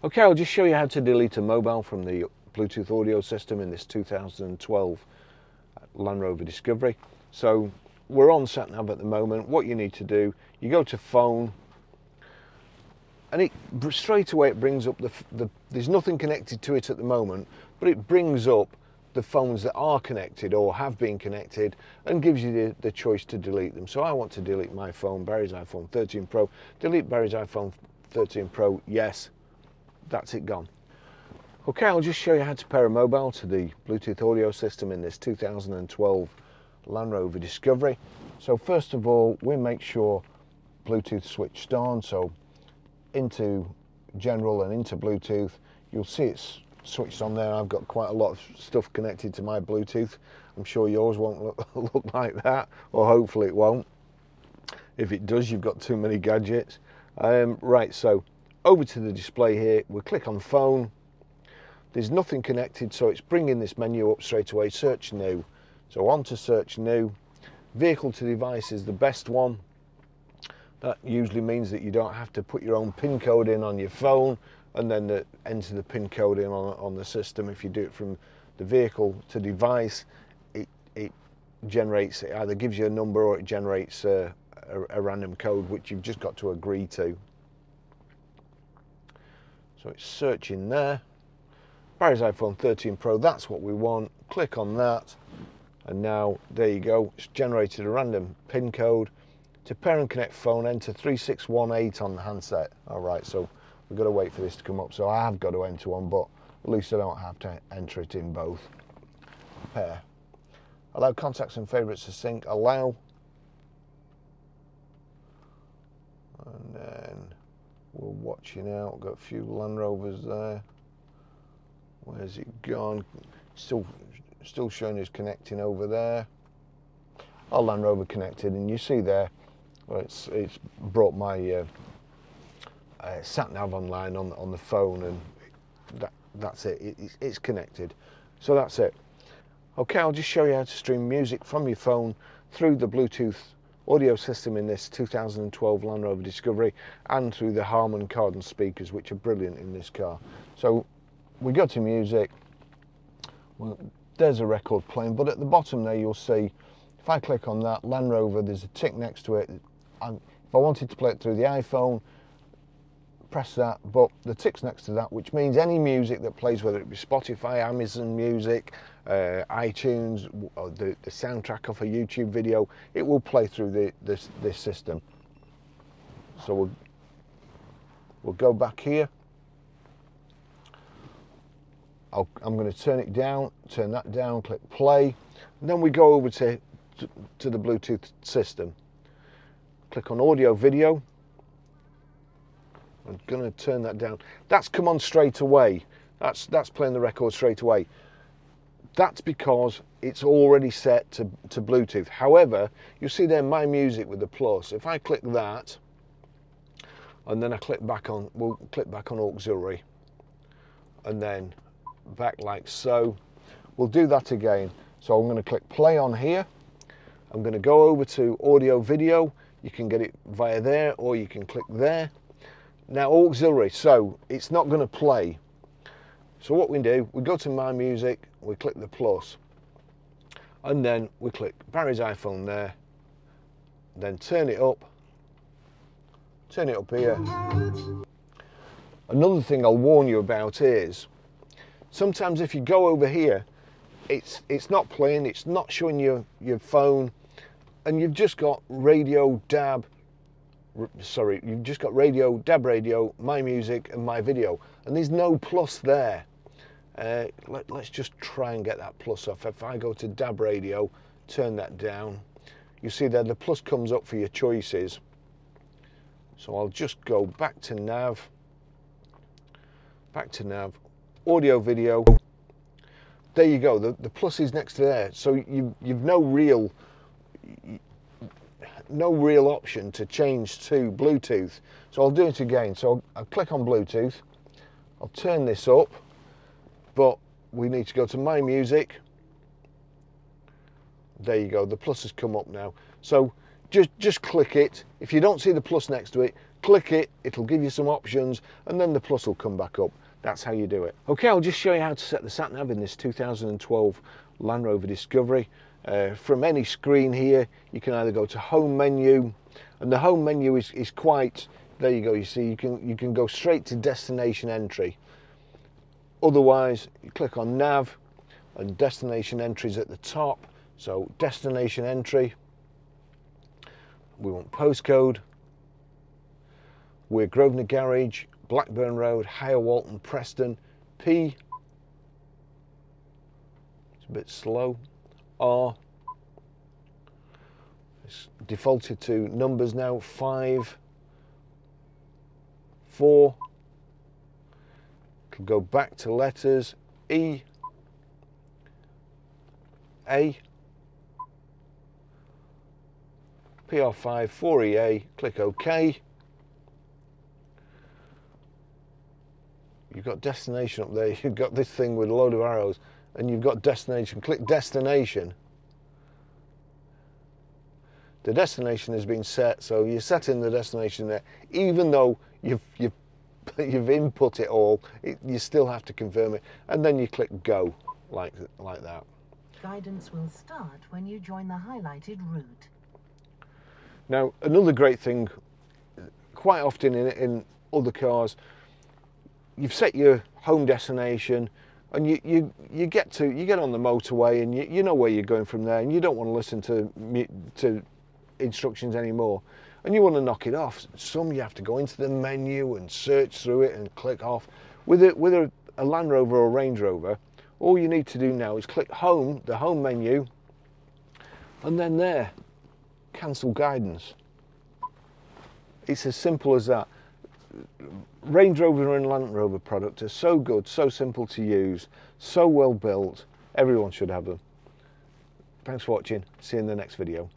Okay, I'll just show you how to delete a mobile from the Bluetooth audio system in this 2012 Land Rover Discovery. So we're on sat-nav at the moment. What you need to do, you go to phone, and straight away it brings up there's nothing connected to it at the moment, but it brings up the phones that are connected or have been connected and gives you the choice to delete them. So I want to delete my phone, Barry's iPhone 13 Pro. Delete Barry's iPhone 13 Pro, yes. That's it gone. Okay, I'll just show you how to pair a mobile to the Bluetooth audio system in this 2012 Land Rover Discovery. So first of all, we make sure Bluetooth switched on, so into general and into Bluetooth. You'll see it's switched on there. I've got quite a lot of stuff connected to my Bluetooth. I'm sure yours won't look like that, or hopefully it won't. If it does, you've got too many gadgets. Right, so over to the display here, we'll click on phone. There's nothing connected, so it's bringing this menu up straight away, search new. So on to search new. Vehicle to device is the best one. That usually means that you don't have to put your own PIN code in on your phone and then enter the PIN code in on the system. If you do it from the vehicle to device, it generates, it either gives you a number or it generates a random code which you've just got to agree to. So it's searching there. Barry's iPhone 13 Pro, that's what we want. Click on that, and now there you go. It's generated a random PIN code. To pair and connect phone, enter 3618 on the handset. All right, so we've got to wait for this to come up. So I have got to enter one, but at least I don't have to enter it in both. Pair. Allow contacts and favorites to sync. Allow. And then we're watching out. Got a few Land Rovers there. Where's it gone? Still showing us connecting over there. Our Land Rover connected, and you see there, well, it's brought my sat nav online on the phone, and that's it. It's connected. So that's it. Okay, I'll just show you how to stream music from your phone through the Bluetooth audio system in this 2012 Land Rover Discovery and through the Harman Kardon speakers, which are brilliant in this car. So we go to music. Well, there's a record playing, but at the bottom there you'll see, if I click on that, Land Rover, there's a tick next to it. If I wanted to play it through the iPhone, press that, but the tick's next to that, which means any music that plays, whether it be Spotify, Amazon Music, iTunes, or the soundtrack of a YouTube video, it will play through this system. So we'll go back here. I'm going to turn it down, turn that down, click play, and then we go over to the Bluetooth system. Click on audio video. I'm going to turn that down. That's come on straight away. That's playing the record straight away. That's because it's already set to Bluetooth. However, you see there My Music with the plus. If I click that, and then I we'll click back on auxiliary, and then back like so. We'll do that again. So I'm going to click play on here. I'm going to go over to audio video. You can get it via there, or you can click there. Now auxiliary, so it's not going to play. So what we do, we go to My Music, we click the plus, and then we click Barry's iPhone there, then turn it up here. Another thing I'll warn you about is, sometimes if you go over here, it's not playing, it's not showing you your phone, and you've just got radio, DAB radio, My Music, and My Video, and there's no plus there. Let's just try and get that plus off. If I go to DAB radio, turn that down, you see there the plus comes up for your choices. So I'll just go back to nav, audio video. There you go, the plus is next to there, so you've no real option to change to Bluetooth. So I'll do it again. So I'll click on Bluetooth, I'll turn this up, but we need to go to My Music. There you go, the plus has come up now. So just click it. If you don't see the plus next to it, click it, it'll give you some options, and then the plus will come back up. That's how you do it. Okay, I'll just show you how to set the sat-nav in this 2012 Land Rover Discovery. From any screen here, you can either go to home menu, and the home menu is quite, there you go, you see, you can go straight to destination entry. Otherwise, you click on nav, and destination entry is at the top. So destination entry, we want postcode, we're Grosvenor Garage, Blackburn Road, Higher Walton, Preston. P, it's a bit slow. R, it's defaulted to numbers now, 5, 4, can go back to letters, E, A, PR5, 4EA, click OK. You've got destination up there, you've got this thing with a load of arrows, and you've got destination. Click destination. The destination has been set, so you're setting the destination there. Even though you've input it all, you still have to confirm it, and then you click go, like that. Guidance will start when you join the highlighted route. Now, another great thing, quite often in other cars, you've set your home destination, and you get on the motorway, and you know where you're going from there, and you don't want to listen to instructions anymore, and you want to knock it off. Some you have to go into the menu and search through it and click off. With a Land Rover or Range Rover, all you need to do now is click home, the home menu, and then there, cancel guidance. It's as simple as that. Range Rover and Land Rover products are so good, so simple to use, so well built. Everyone should have them. Thanks for watching. See you in the next video.